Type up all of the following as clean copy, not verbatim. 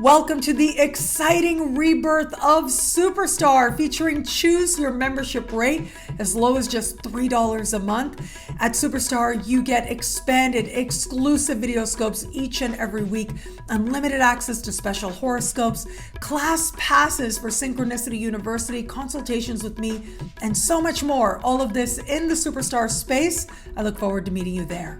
Welcome to the exciting rebirth of Superstar, featuring choose your membership rate as low as just $3 a month. At Superstar, you get expanded, exclusive video scopes each and every week, unlimited access to special horoscopes, class passes for Synchronicity University, consultations with me, and so much more. All of this in the Superstar space. I look forward to meeting you there.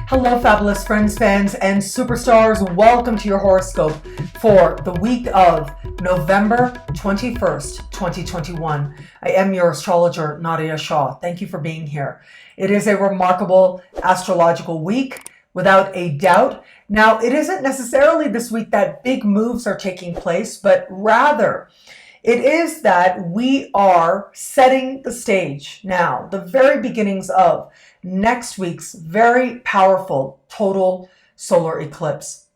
Hello, fabulous friends, fans, and superstars. Welcome to your horoscope for the week of November 21st, 2021. I am your astrologer, Nadiya Shah. Thank you for being here. It is a remarkable astrological week, without a doubt. Now, it isn't necessarily this week that big moves are taking place, but rather it is that we are setting the stage now, the very beginnings of next week's very powerful total solar eclipse.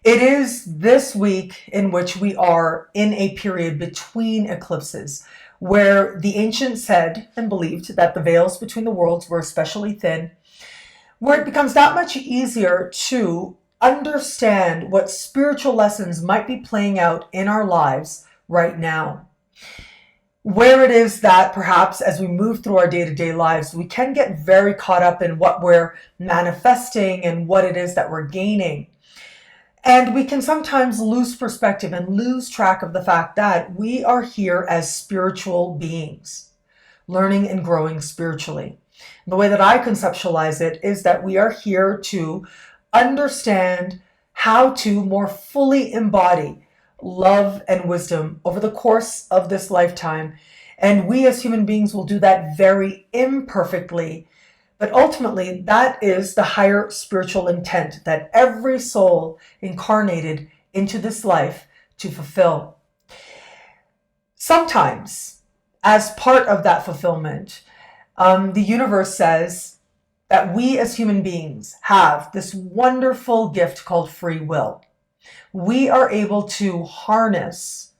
It is this week in which we are in a period between eclipses where the ancients said and believed that the veils between the worlds were especially thin, where it becomes that much easier to understand what spiritual lessons might be playing out in our lives right now. Where it is that perhaps as we move through our day-to-day lives, we can get very caught up in what we're manifesting and what it is that we're gaining. And we can sometimes lose perspective and lose track of the fact that we are here as spiritual beings, learning and growing spiritually. The way that I conceptualize it is that we are here to understand how to more fully embody love and wisdom over the course of this lifetime. And we as human beings will do that very imperfectly. But ultimately, that is the higher spiritual intent that every soul incarnated into this life to fulfill. Sometimes, as part of that fulfillment, the universe says that we as human beings have this wonderful gift called free will. We are able to harness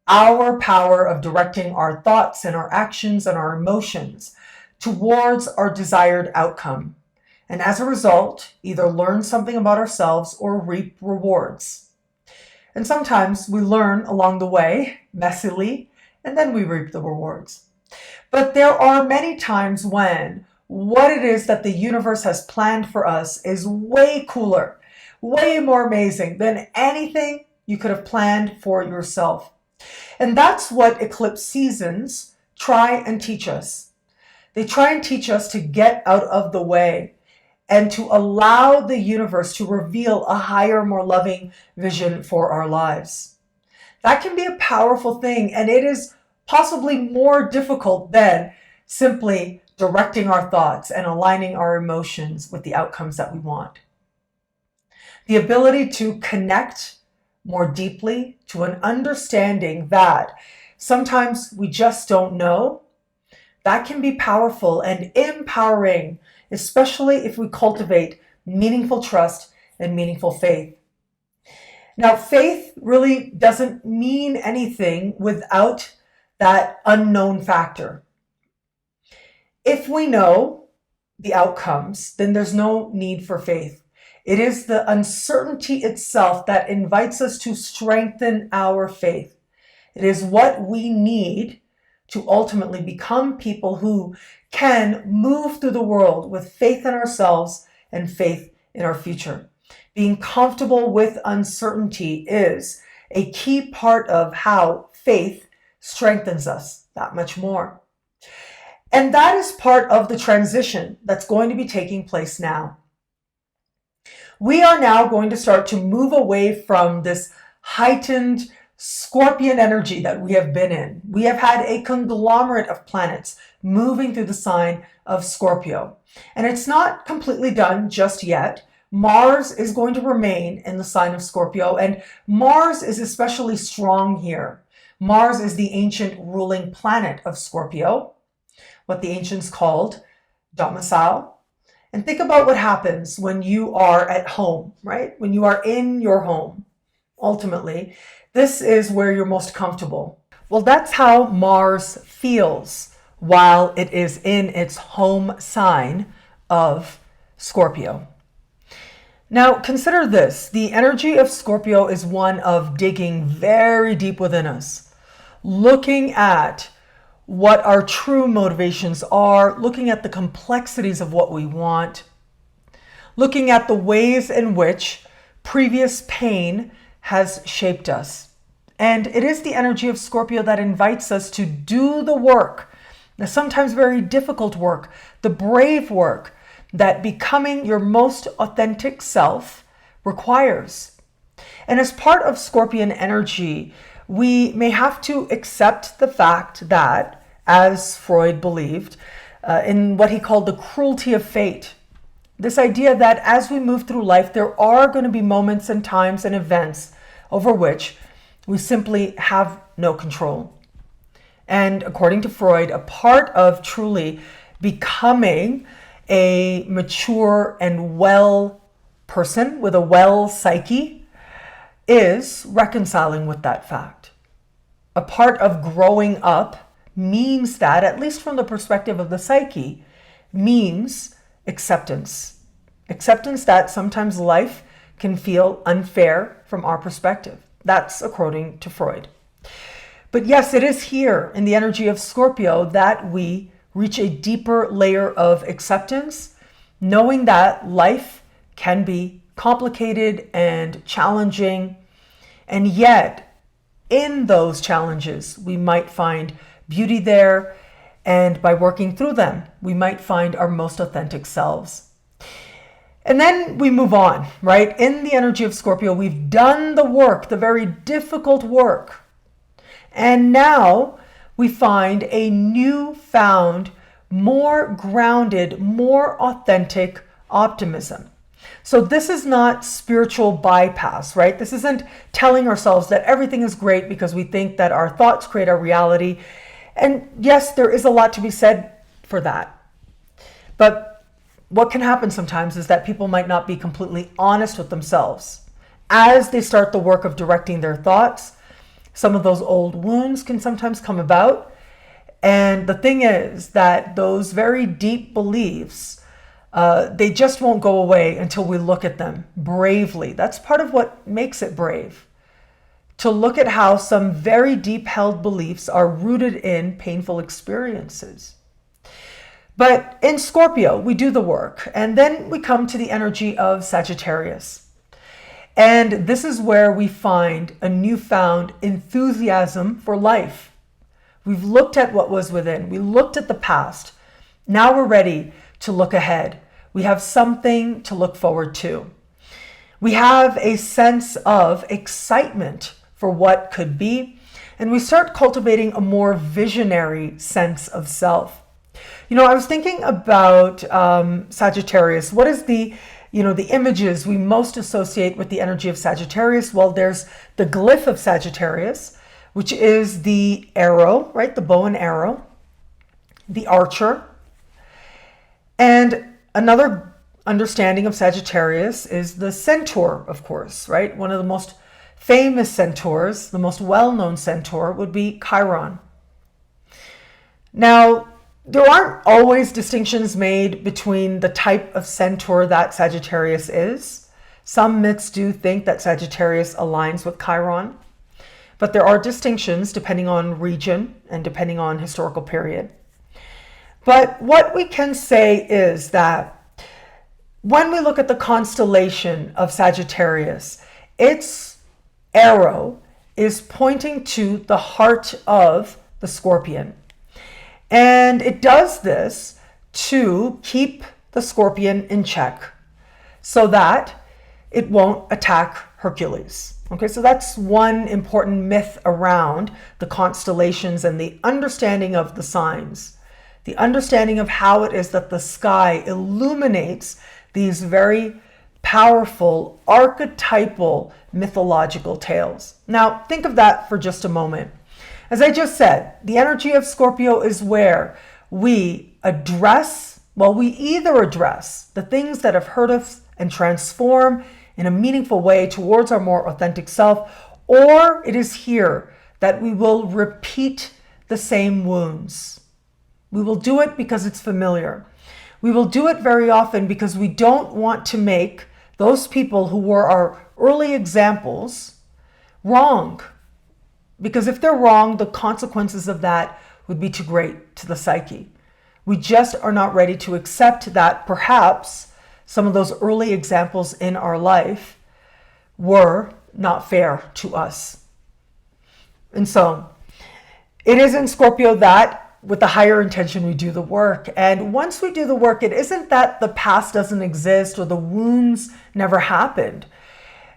our power of directing our thoughts and our actions and our emotions towards our desired outcome. And as a result, either learn something about ourselves or reap rewards. And sometimes we learn along the way, messily, and then we reap the rewards. But there are many times when what it is that the universe has planned for us is way cooler, way more amazing than anything you could have planned for yourself. And that's what eclipse seasons try and teach us. They try and teach us to get out of the way and to allow the universe to reveal a higher, more loving vision for our lives. That can be a powerful thing, and it is possibly more difficult than simply directing our thoughts and aligning our emotions with the outcomes that we want. The ability to connect more deeply to an understanding that sometimes we just don't know, that can be powerful and empowering, especially if we cultivate meaningful trust and meaningful faith. Now, faith really doesn't mean anything without that unknown factor. If we know the outcomes, then there's no need for faith. It is the uncertainty itself that invites us to strengthen our faith. It is what we need to ultimately become people who can move through the world with faith in ourselves and faith in our future. Being comfortable with uncertainty is a key part of how faith strengthens us that much more. And that is part of the transition that's going to be taking place now. We are now going to start to move away from this heightened Scorpion energy that we have been in. We have had a conglomerate of planets moving through the sign of Scorpio. And it's not completely done just yet. Mars is going to remain in the sign of Scorpio, and Mars is especially strong here. Mars is the ancient ruling planet of Scorpio, what the ancients called domicile. And think about what happens when you are at home, right? When you are in your home, ultimately, this is where you're most comfortable. Well, that's how Mars feels while it is in its home sign of Scorpio. Now, consider this. The energy of Scorpio is one of digging very deep within us, looking at what our true motivations are, looking at the complexities of what we want, looking at the ways in which previous pain has shaped us. And it is the energy of Scorpio that invites us to do the work, the sometimes very difficult work, the brave work that becoming your most authentic self requires. And as part of Scorpion energy, we may have to accept the fact that, as Freud believed, in what he called the cruelty of fate, this idea that as we move through life, there are going to be moments and times and events over which we simply have no control. And according to Freud, a part of truly becoming a mature and well person with a well psyche is reconciling with that fact. A part of growing up means that, at least from the perspective of the psyche, means acceptance. Acceptance that sometimes life can feel unfair from our perspective. That's according to Freud. But yes, it is here in the energy of Scorpio that we reach a deeper layer of acceptance, knowing that life can be complicated and challenging. And yet, in those challenges, we might find beauty there. And by working through them, we might find our most authentic selves. And then we move on, right? In the energy of Scorpio, we've done the work, the very difficult work. And now we find a newfound, more grounded, more authentic optimism. So this is not spiritual bypass, right? This isn't telling ourselves that everything is great because we think that our thoughts create our reality. And yes, there is a lot to be said for that. But what can happen sometimes is that people might not be completely honest with themselves. As they start the work of directing their thoughts, some of those old wounds can sometimes come about. And the thing is that those very deep beliefs, they just won't go away until we look at them bravely. That's part of what makes it brave. To look at how some very deep held beliefs are rooted in painful experiences. But in Scorpio, we do the work. And then we come to the energy of Sagittarius. And this is where we find a newfound enthusiasm for life. We've looked at what was within. We looked at the past. Now we're ready to look ahead. We have something to look forward to. We have a sense of excitement for what could be. And we start cultivating a more visionary sense of self. You know, I was thinking about Sagittarius. What is the images we most associate with the energy of Sagittarius? Well, there's the glyph of Sagittarius, which is the arrow, right? The bow and arrow, the archer. And another understanding of Sagittarius is the centaur, of course, right? One of the most famous centaurs, the most well-known centaur would be Chiron. Now, there aren't always distinctions made between the type of centaur that Sagittarius is. Some myths do think that Sagittarius aligns with Chiron, but there are distinctions depending on region and depending on historical period. But what we can say is that when we look at the constellation of Sagittarius, its arrow is pointing to the heart of the Scorpion. And it does this to keep the Scorpion in check so that it won't attack Hercules. Okay, so that's one important myth around the constellations and the understanding of the signs, the understanding of how it is that the sky illuminates these very powerful archetypal mythological tales. Now, think of that for just a moment. As I just said, the energy of Scorpio is where we either address the things that have hurt us and transform in a meaningful way towards our more authentic self, or it is here that we will repeat the same wounds. We will do it because it's familiar. We will do it very often because we don't want to make those people who were our early examples wrong. Because if they're wrong, the consequences of that would be too great to the psyche. We just are not ready to accept that perhaps some of those early examples in our life were not fair to us. And so it is in Scorpio that with the higher intention we do the work. And once we do the work, it isn't that the past doesn't exist or the wounds never happened.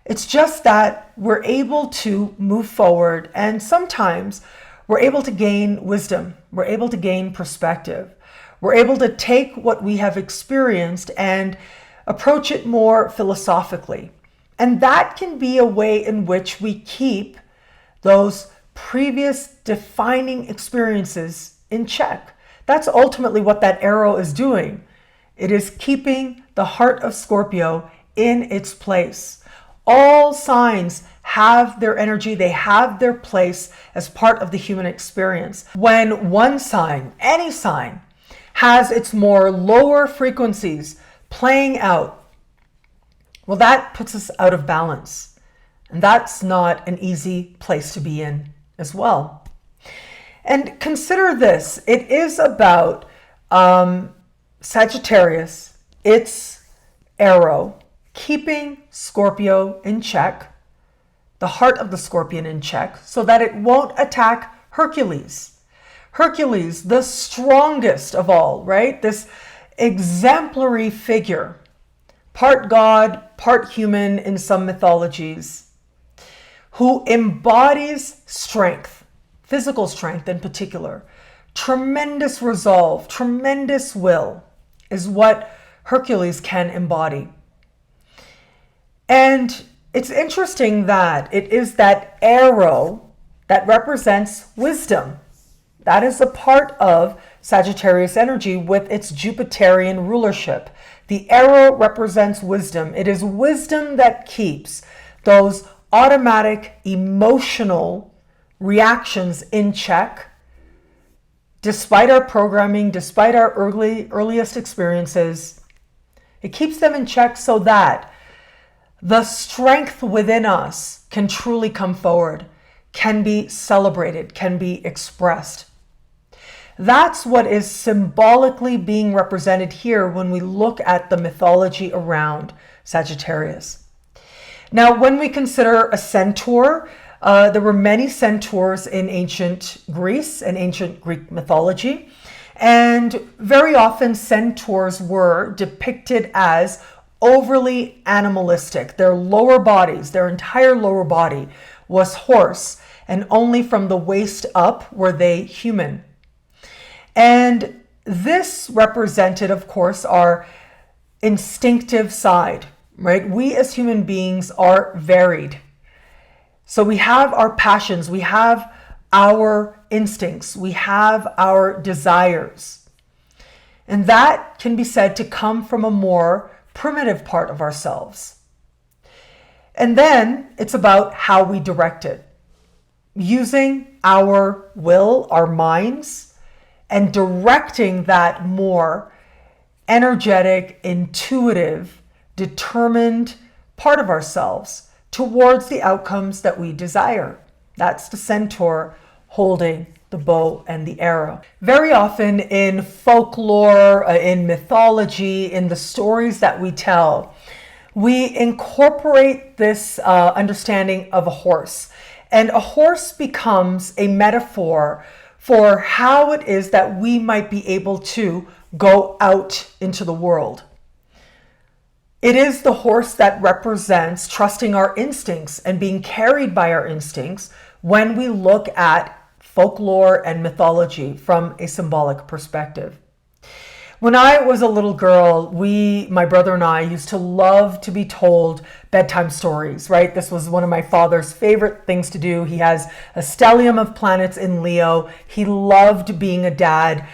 It's just that we're able to move forward, and sometimes we're able to gain wisdom. We're able to gain perspective. We're able to take what we have experienced and approach it more philosophically. And that can be a way in which we keep those previous defining experiences in check. That's ultimately what that arrow is doing. It is keeping the heart of Scorpio in its place. All signs have their energy, they have their place as part of the human experience. When one sign, any sign, has its more lower frequencies playing out, well, that puts us out of balance. And that's not an easy place to be in as well. And consider this, it is about Sagittarius, its arrow, keeping Scorpio in check, the heart of the Scorpion in check, so that it won't attack Hercules. Hercules, the strongest of all, right? This exemplary figure, part god, part human in some mythologies, who embodies strength, physical strength in particular. Tremendous resolve, tremendous will is what Hercules can embody. And it's interesting that it is that arrow that represents wisdom. That is a part of Sagittarius energy with its Jupiterian rulership. The arrow represents wisdom. It is wisdom that keeps those automatic emotional reactions in check, despite our programming, despite our earliest experiences. It keeps them in check so that the strength within us can truly come forward, can be celebrated, can be expressed. That's what is symbolically being represented here when we look at the mythology around Sagittarius. Now, when we consider a centaur, there were many centaurs in ancient Greece and ancient Greek mythology. And very often centaurs were depicted as overly animalistic. Their lower bodies, their entire lower body was horse, and only from the waist up were they human. And this represented, of course, our instinctive side, right? We as human beings are varied. So we have our passions, we have our instincts, we have our desires. And that can be said to come from a more primitive part of ourselves. And then it's about how we direct it. Using our will, our minds, and directing that more energetic, intuitive, determined part of ourselves towards the outcomes that we desire. That's the centaur holding the bow and the arrow. Very often in folklore, in mythology, in the stories that we tell, we incorporate this understanding of a horse. And a horse becomes a metaphor for how it is that we might be able to go out into the world. It is the horse that represents trusting our instincts and being carried by our instincts when we look at folklore and mythology from a symbolic perspective. When I was a little girl, my brother and I used to love to be told bedtime stories, right? This was one of my father's favorite things to do. He has a stellium of planets in Leo. He loved being a dad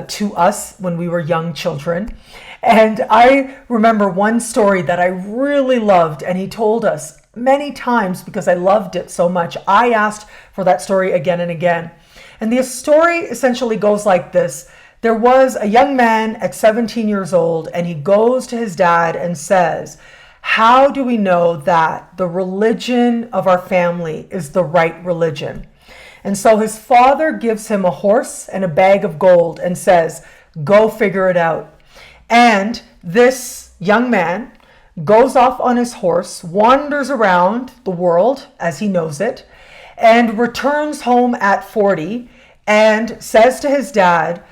to us when we were young children. And I remember one story that I really loved, and he told us many times because I loved it so much. I asked for that story again and again. And the story essentially goes like this. There was a young man at 17 years old, and he goes to his dad and says, how do we know that the religion of our family is the right religion? And so his father gives him a horse and a bag of gold and says, go figure it out. And this young man goes off on his horse, wanders around the world as he knows it, and returns home at 40 and says to his dad,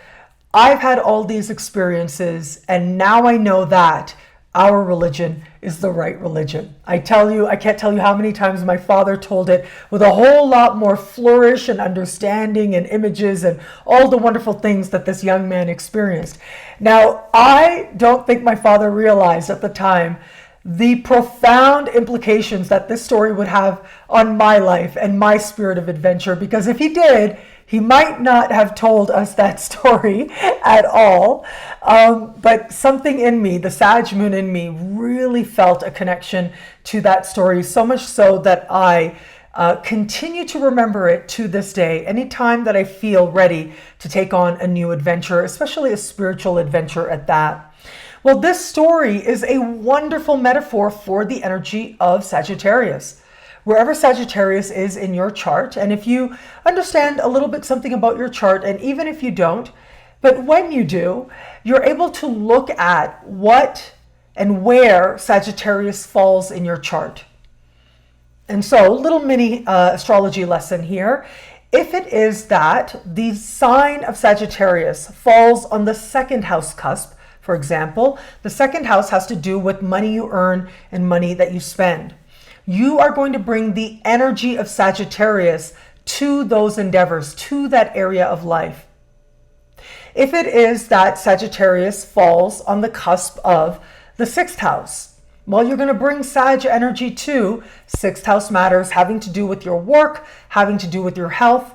I've had all these experiences, and now I know that our religion is the right religion. I can't tell you how many times my father told it with a whole lot more flourish and understanding and images and all the wonderful things that this young man experienced. Now, I don't think my father realized at the time the profound implications that this story would have on my life and my spirit of adventure, because if he did, he might not have told us that story at all. But something in me, the Sag moon in me, really felt a connection to that story, so much so that I continue to remember it to this day, anytime that I feel ready to take on a new adventure, especially a spiritual adventure at that. Well, this story is a wonderful metaphor for the energy of Sagittarius. Wherever Sagittarius is in your chart, and if you understand a little bit something about your chart, and even if you don't, but when you do, you're able to look at what and where Sagittarius falls in your chart. And so, little mini astrology lesson here. If it is that the sign of Sagittarius falls on the second house cusp, for example, the second house has to do with money you earn and money that you spend. You are going to bring the energy of Sagittarius to those endeavors, to that area of life. If it is that Sagittarius falls on the cusp of the sixth house, well, you're going to bring Sag energy to sixth house matters having to do with your work, having to do with your health.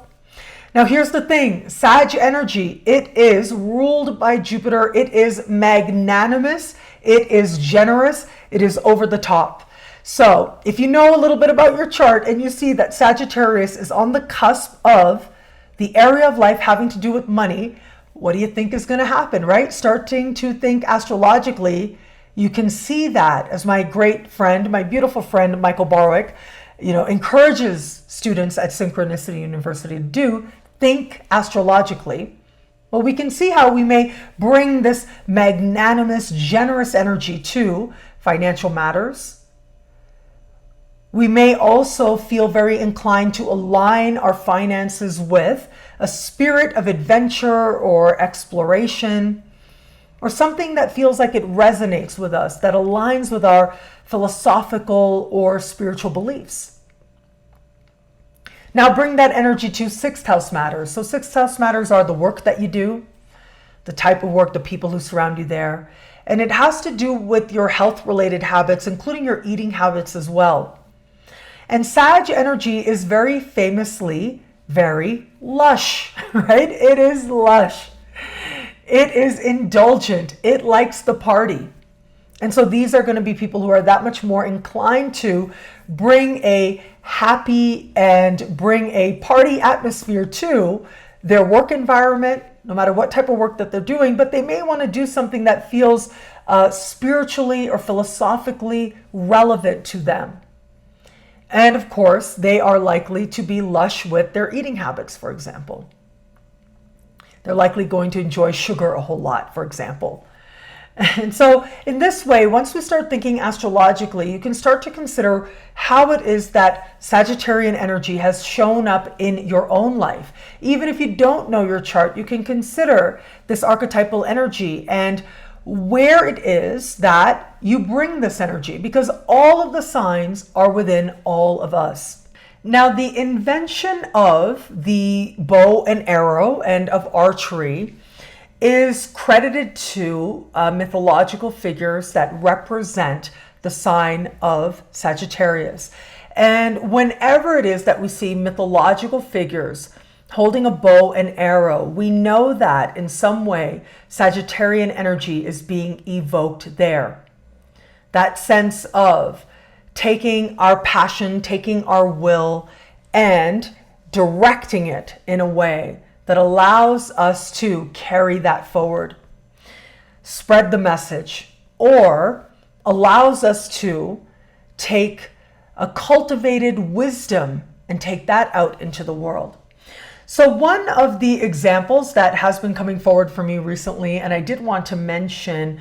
Now, here's the thing. Sag energy, it is ruled by Jupiter. It is magnanimous. It is generous. It is over the top. So if you know a little bit about your chart and you see that Sagittarius is on the cusp of the area of life having to do with money, what do you think is going to happen, right? Starting to think astrologically, you can see that, as my great friend, my beautiful friend, Michael Barwick, encourages students at Synchronicity University to do, think astrologically. Well, we can see how we may bring this magnanimous, generous energy to financial matters. We may also feel very inclined to align our finances with a spirit of adventure or exploration, or something that feels like it resonates with us, that aligns with our philosophical or spiritual beliefs. Now bring that energy to sixth house matters. So sixth house matters are the work that you do, the type of work, the people who surround you there. And it has to do with your health-related habits, including your eating habits as well. And Sag energy is very famously very lush, right? It is lush. It is indulgent. It likes the party. And so these are going to be people who are that much more inclined to bring a happy and bring a party atmosphere to their work environment, no matter what type of work that they're doing, but they may want to do something that feels spiritually or philosophically relevant to them. And of course, they are likely to be lush with their eating habits, for example. They're likely going to enjoy sugar a whole lot, for example. And so in this way, once we start thinking astrologically, you can start to consider how it is that Sagittarian energy has shown up in your own life. Even if you don't know your chart, you can consider this archetypal energy and where it is that you bring this energy, because all of the signs are within all of us. Now, the invention of the bow and arrow and of archery is credited to mythological figures that represent the sign of Sagittarius. And whenever it is that we see mythological figures holding a bow and arrow, we know that in some way Sagittarian energy is being evoked there. That sense of taking our passion, taking our will, and directing it in a way that allows us to carry that forward, spread the message, or allows us to take a cultivated wisdom and take that out into the world. So one of the examples that has been coming forward for me recently, and I did want to mention,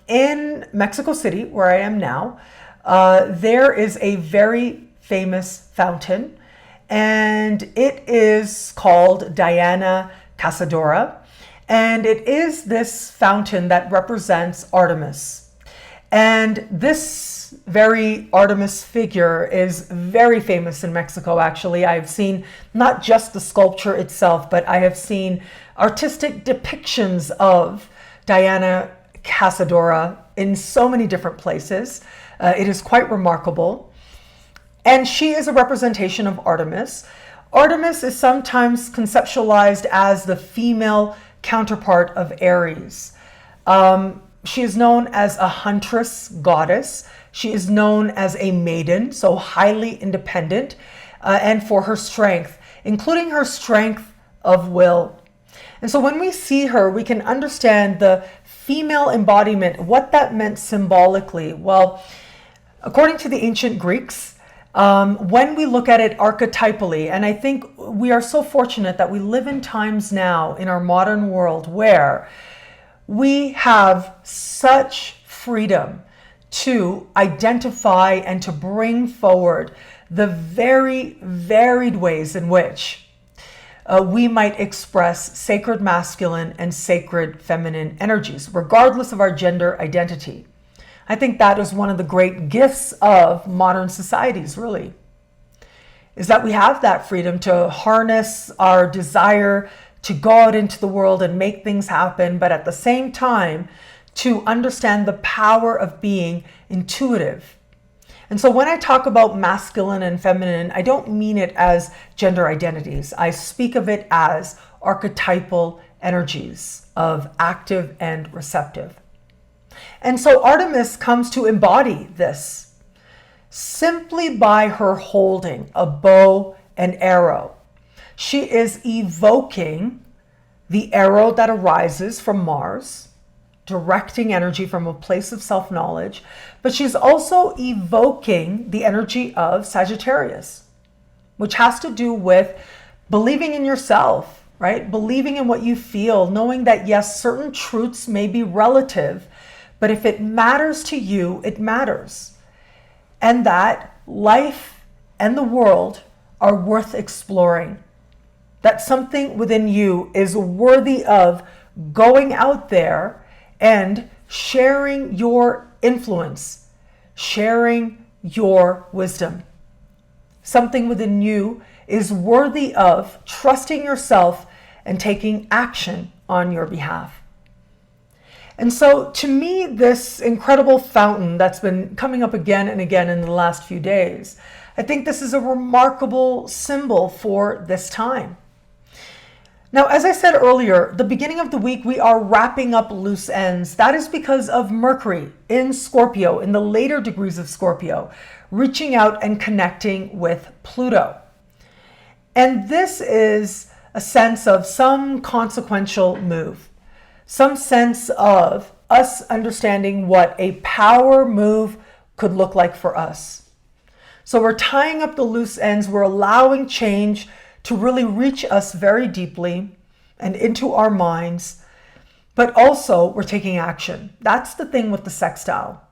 in Mexico City, where I am now, there is a very famous fountain, and it is called Diana Cazadora. And it is this fountain that represents Artemis. And this very Artemis figure is very famous in Mexico, actually. I've seen not just the sculpture itself, but I have seen artistic depictions of Diana Cazadora in so many different places. It is quite remarkable. And she is a representation of Artemis. Artemis is sometimes conceptualized as the female counterpart of Aries. She is known as a huntress goddess. She is known as a maiden, so highly independent, and for her strength, including her strength of will. And so when we see her, we can understand the female embodiment, what that meant symbolically. Well, according to the ancient Greeks, when we look at it archetypally, and I think we are so fortunate that we live in times now in our modern world where we have such freedom to identify and to bring forward the very varied ways in which we might express sacred masculine and sacred feminine energies, regardless of our gender identity. I think that is one of the great gifts of modern societies, really, is that we have that freedom to harness our desire to go out into the world and make things happen, but at the same time, to understand the power of being intuitive. And so when I talk about masculine and feminine, I don't mean it as gender identities. I speak of it as archetypal energies of active and receptive. And so Artemis comes to embody this simply by her holding a bow and arrow. She is evoking the arrow that arises from Mars, directing energy from a place of self-knowledge, but she's also evoking the energy of Sagittarius, which has to do with believing in yourself, right? Believing in what you feel, knowing that yes, certain truths may be relative, but if it matters to you, it matters. And that life and the world are worth exploring. That something within you is worthy of going out there and sharing your influence, sharing your wisdom. Something within you is worthy of trusting yourself and taking action on your behalf. And so to me, this incredible fountain that's been coming up again and again in the last few days, I think this is a remarkable symbol for this time. Now, as I said earlier, the beginning of the week, we are wrapping up loose ends. That is because of Mercury in Scorpio, in the later degrees of Scorpio, reaching out and connecting with Pluto. And this is a sense of some consequential move, some sense of us understanding what a power move could look like for us. So we're tying up the loose ends, we're allowing change to really reach us very deeply and into our minds, but also we're taking action. That's the thing with the sextile,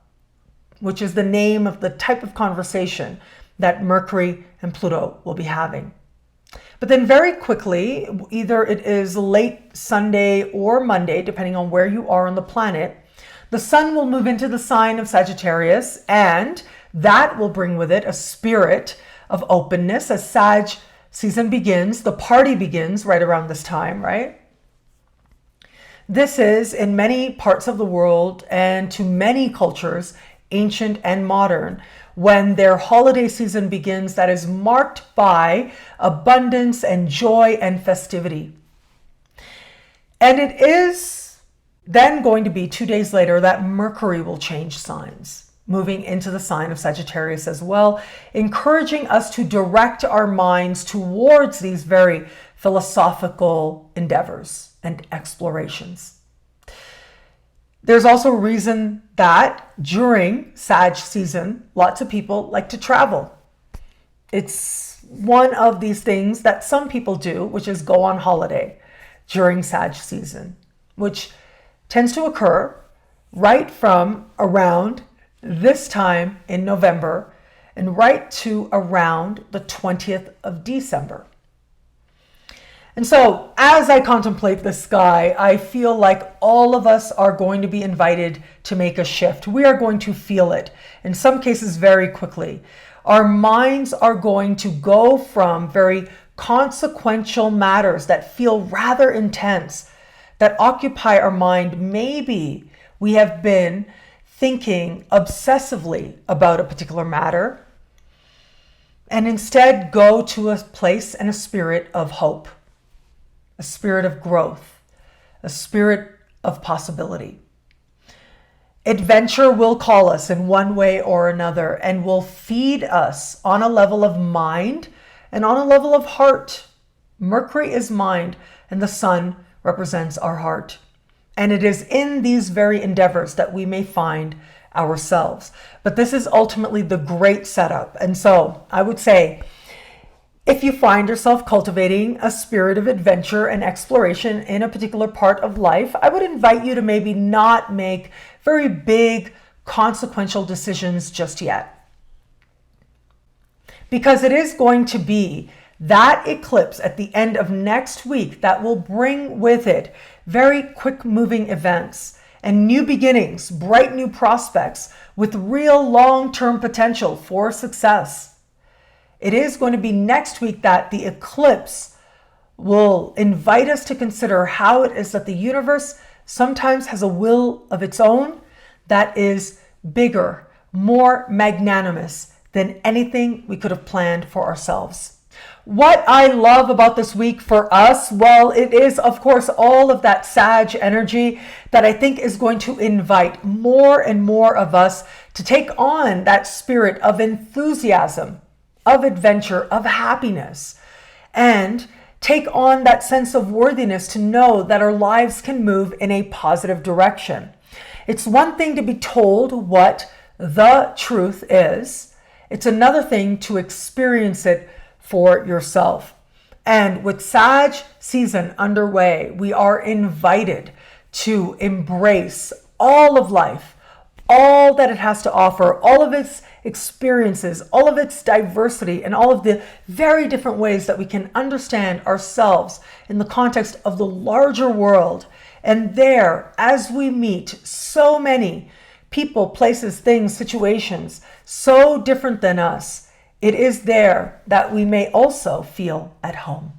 which is the name of the type of conversation that Mercury and Pluto will be having. But then very quickly, either it is late Sunday or Monday, depending on where you are on the planet, the sun will move into the sign of Sagittarius, and that will bring with it a spirit of openness. As Sag season begins, the party begins right around this time, right? This is, in many parts of the world and to many cultures, ancient and modern, when their holiday season begins that is marked by abundance and joy and festivity. And it is then going to be 2 days later that Mercury will change signs. moving into the sign of Sagittarius as well, encouraging us to direct our minds towards these very philosophical endeavors and explorations. There's also a reason that during Sag season, lots of people like to travel. It's one of these things that some people do, which is go on holiday during Sag season, which tends to occur right from around this time in November and right to around the 20th of December. And so as I contemplate the sky, I feel like all of us are going to be invited to make a shift. We are going to feel it, in some cases very quickly. Our minds are going to go from very consequential matters that feel rather intense, that occupy our mind. Maybe we have been thinking obsessively about a particular matter, and instead go to a place and a spirit of hope, a spirit of growth, a spirit of possibility. Adventure will call us in one way or another and will feed us on a level of mind and on a level of heart. Mercury is mind and the sun represents our heart. And it is in these very endeavors that we may find ourselves. But this is ultimately the great setup. And so I would say, if you find yourself cultivating a spirit of adventure and exploration in a particular part of life, I would invite you to maybe not make very big consequential decisions just yet. Because it is going to be that eclipse at the end of next week that will bring with it very quick moving events and new beginnings, bright new prospects with real long-term potential for success. It is going to be next week that the eclipse will invite us to consider how it is that the universe sometimes has a will of its own that is bigger, more magnanimous than anything we could have planned for ourselves. What I love about this week for us, well, it is, of course, all of that Sag energy that I think is going to invite more and more of us to take on that spirit of enthusiasm, of adventure, of happiness, and take on that sense of worthiness to know that our lives can move in a positive direction. It's one thing to be told what the truth is. It's another thing to experience it for yourself. And with Sag season underway, we are invited to embrace all of life, all that it has to offer, all of its experiences, all of its diversity, and all of the very different ways that we can understand ourselves in the context of the larger world. And there, as we meet so many people, places, things, situations, so different than us, it is there that we may also feel at home.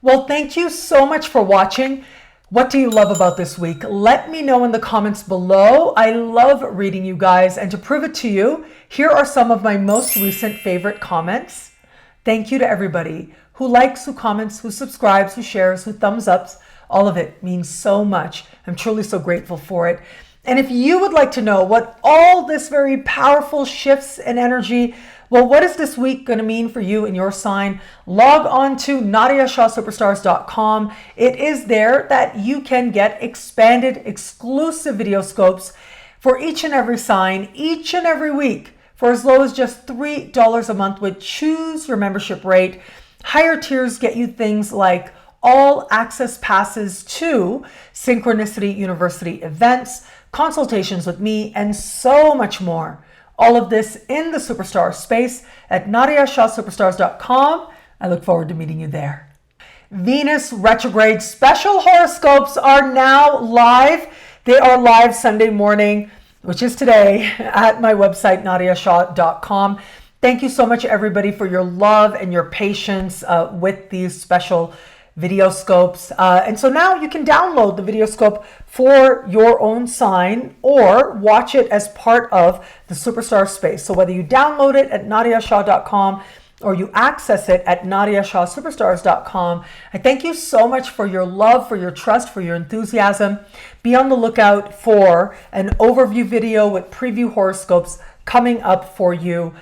Well, thank you so much for watching. What do you love about this week? Let me know in the comments below. I love reading you guys, and to prove it to you, here are some of my most recent favorite comments. Thank you to everybody who likes, who comments, who subscribes, who shares, who thumbs ups. All of it means so much. I'm truly so grateful for it. And if you would like to know what all this very powerful shifts in energy, well, what is this week going to mean for you and your sign? Log on to NadiyaShahSuperstars.com. It is there that you can get expanded, exclusive video scopes for each and every sign, each and every week, for as low as just $3 a month with choose your membership rate. Higher tiers get you things like all access passes to Synchronicity University events, consultations with me, and so much more. All of this in the Superstar space at NadiyaShahSuperstars.com. I look forward to meeting you there. Venus retrograde special horoscopes are now live. They are live Sunday morning, which is today, at my website, NadiyaShah.com. Thank you so much, everybody, for your love and your patience with these special video scopes. And so now you can download the video scope for your own sign or watch it as part of the Superstar space. So whether you download it at NadiyaShah.com or you access it at NadiyaShahSuperstars.com, I thank you so much for your love, for your trust, for your enthusiasm. Be on the lookout for an overview video with preview horoscopes coming up for you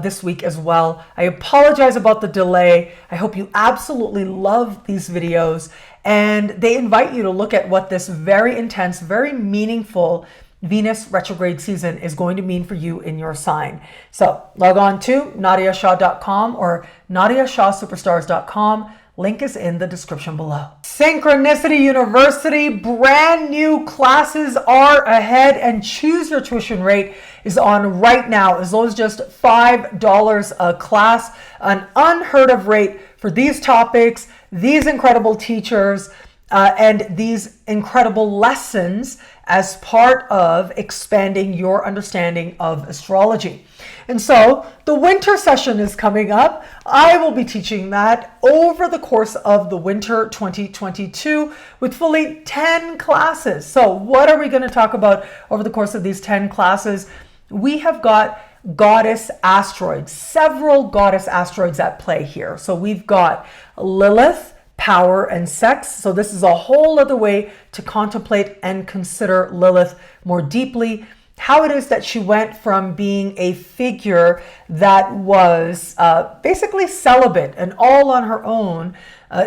this week as well. I apologize about the delay. I hope you absolutely love these videos, and they invite you to look at what this very intense, very meaningful Venus retrograde season is going to mean for you in your sign. So log on to nadiyashah.com or nadiyashahsuperstars.com. Link is in the description below. Synchronicity University, brand new classes are ahead, and choose your tuition rate is on right now, as low as just $5 a class, an unheard of rate for these topics, these incredible teachers, and these incredible lessons as part of expanding your understanding of astrology. And so the winter session is coming up. I will be teaching that over the course of the winter 2022 with fully 10 classes. So what are we going to talk about over the course of these 10 classes? We have got goddess asteroids, several goddess asteroids at play here. So we've got Lilith, power and sex. So this is a whole other way to contemplate and consider Lilith more deeply. How it is that she went from being a figure that was basically celibate and all on her own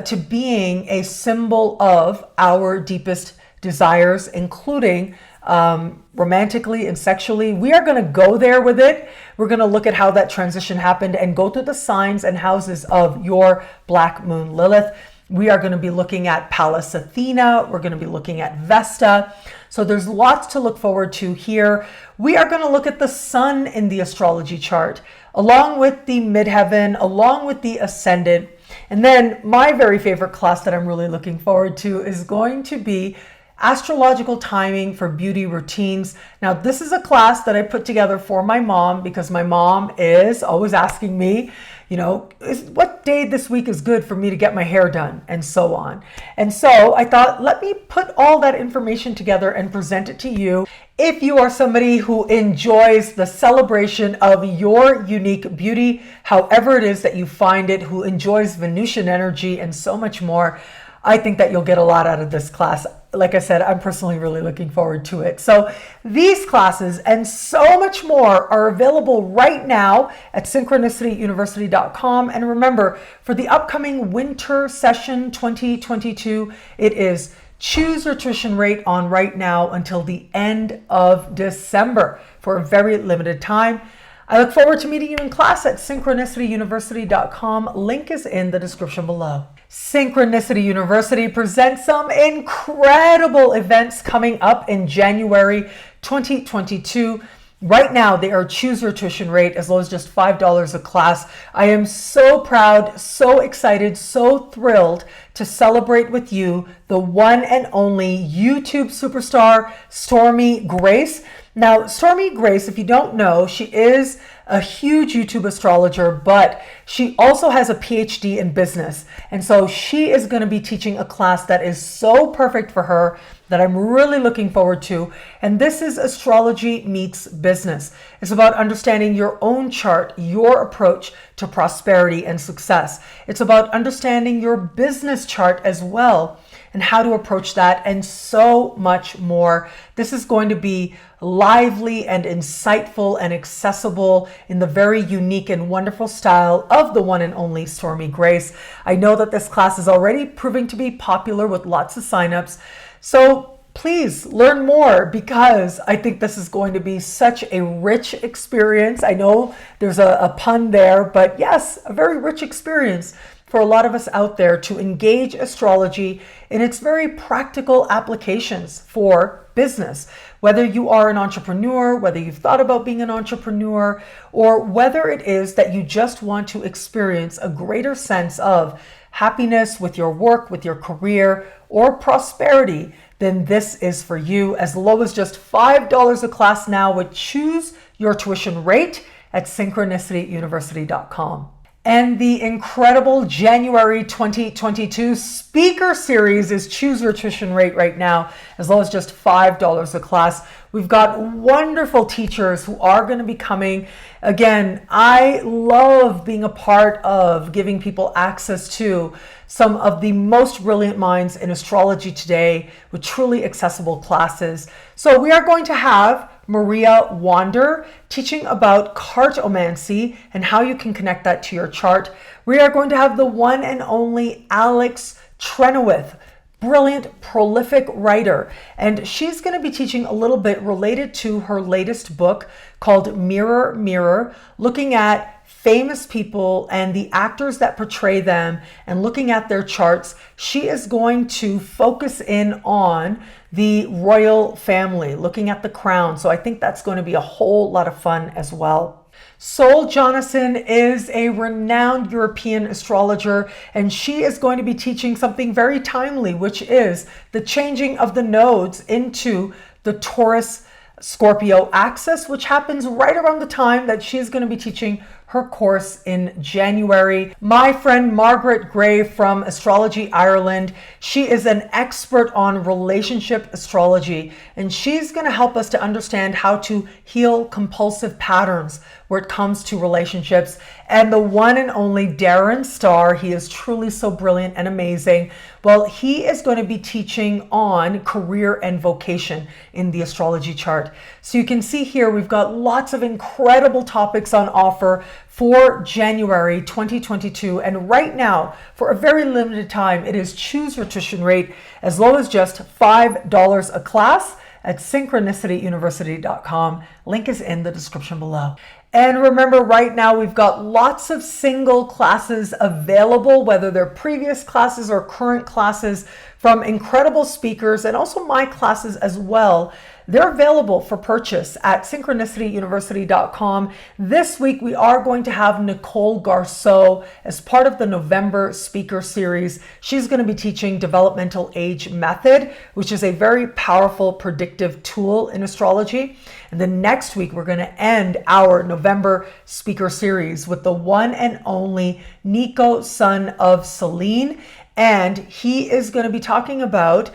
to being a symbol of our deepest desires, including romantically and sexually. We are going to go there with it. We're going to look at how that transition happened and go through the signs and houses of your Black Moon Lilith. We are going to be looking at Pallas Athena. We're going to be looking at Vesta. So there's lots to look forward to here. We are going to look at the sun in the astrology chart, along with the midheaven, along with the ascendant. And then my very favorite class that I'm really looking forward to is going to be astrological timing for beauty routines. Now, this is a class that I put together for my mom because my mom is always asking me, you know, what day this week is good for me to get my hair done, and so on. And so I thought, let me put all that information together and present it to you. If you are somebody who enjoys the celebration of your unique beauty, however it is that you find it, who enjoys Venusian energy and so much more, I think that you'll get a lot out of this class. Like I said, I'm personally really looking forward to it. So these classes and so much more are available right now at synchronicityuniversity.com. And remember, for the upcoming winter session 2022, it is choose your tuition rate on right now until the end of December for a very limited time. I look forward to meeting you in class at synchronicityuniversity.com. Link is in the description below. Synchronicity University presents some incredible events coming up in January 2022. Right now, they are choose your tuition rate as low as just $5 a class. I am so proud, so excited, so thrilled to celebrate with you the one and only YouTube superstar, Stormie Grace. Now, Stormie Grace, if you don't know, she is a huge YouTube astrologer, but she also has a PhD in business. And so she is going to be teaching a class that is so perfect for her that I'm really looking forward to. And this is Astrology Meets Business. It's about understanding your own chart, your approach to prosperity and success. It's about understanding your business chart as well, and how to approach that, and so much more. This is going to be lively and insightful and accessible in the very unique and wonderful style of the one and only Stormie Grace. I know that this class is already proving to be popular with lots of signups. So please learn more, because I think this is going to be such a rich experience. I know there's a pun there, but yes, a very rich experience for a lot of us out there to engage astrology in its very practical applications for business. Whether you are an entrepreneur, whether you've thought about being an entrepreneur, or whether it is that you just want to experience a greater sense of happiness with your work, with your career, or prosperity, then this is for you. As low as just $5 a class now with choose your tuition rate at synchronicityuniversity.com. And the incredible January 2022 speaker series is choose your tuition rate right now, as low as just $5 a class. We've got wonderful teachers who are going to be coming. Again, I love being a part of giving people access to some of the most brilliant minds in astrology today with truly accessible classes. So we are going to have Maria Wander, teaching about cartomancy and how you can connect that to your chart. We are going to have the one and only Alex Trenowith, brilliant, prolific writer. And she's going to be teaching a little bit related to her latest book called Mirror, Mirror, looking at famous people and the actors that portray them and looking at their charts. She is going to focus in on the royal family, looking at the crown. So I think that's going to be a whole lot of fun as well. Sol Jonasson is a renowned European astrologer, and she is going to be teaching something very timely, which is the changing of the nodes into the Taurus Scorpio axis, which happens right around the time that she is going to be teaching her course in January. My friend Margaret Gray from Astrology Ireland, she is an expert on relationship astrology, and she's going to help us to understand how to heal compulsive patterns where it comes to relationships. And the one and only Darren Starr, he is truly so brilliant and amazing. Well, he is going to be teaching on career and vocation in the astrology chart. So you can see here, we've got lots of incredible topics on offer for January 2022. And right now, for a very limited time, it is choose your tuition rate as low as just $5 a class at synchronicityuniversity.com. Link is in the description below. And remember, right now we've got lots of single classes available, whether they're previous classes or current classes from incredible speakers, and also my classes as well. They're available for purchase at synchronicityuniversity.com. This week, we are going to have Nicole Garceau as part of the November speaker series. She's going to be teaching developmental age method, which is a very powerful predictive tool in astrology. And then next week, we're going to end our November speaker series with the one and only Nico, son of Celine. And he is going to be talking about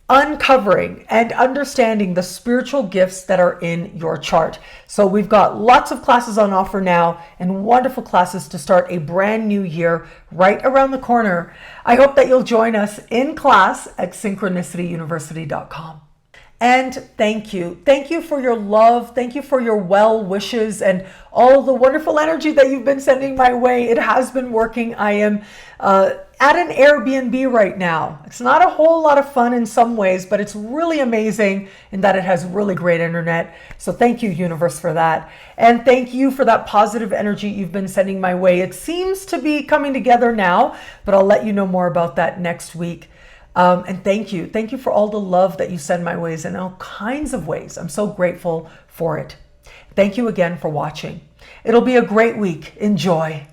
uncovering and understanding the spiritual gifts that are in your chart. So we've got lots of classes on offer now and wonderful classes to start a brand new year right around the corner. I hope that you'll join us in class at synchronicityuniversity.com. And thank you. Thank you for your love. Thank you for your well wishes and all the wonderful energy that you've been sending my way. It has been working. I am at an Airbnb right now. It's not a whole lot of fun in some ways, but it's really amazing in that it has really great internet. So thank you, universe, for that. And thank you for that positive energy you've been sending my way. It seems to be coming together now, but I'll let you know more about that next week. And thank you. Thank you for all the love that you send my ways in all kinds of ways. I'm so grateful for it. Thank you again for watching. It'll be a great week. Enjoy.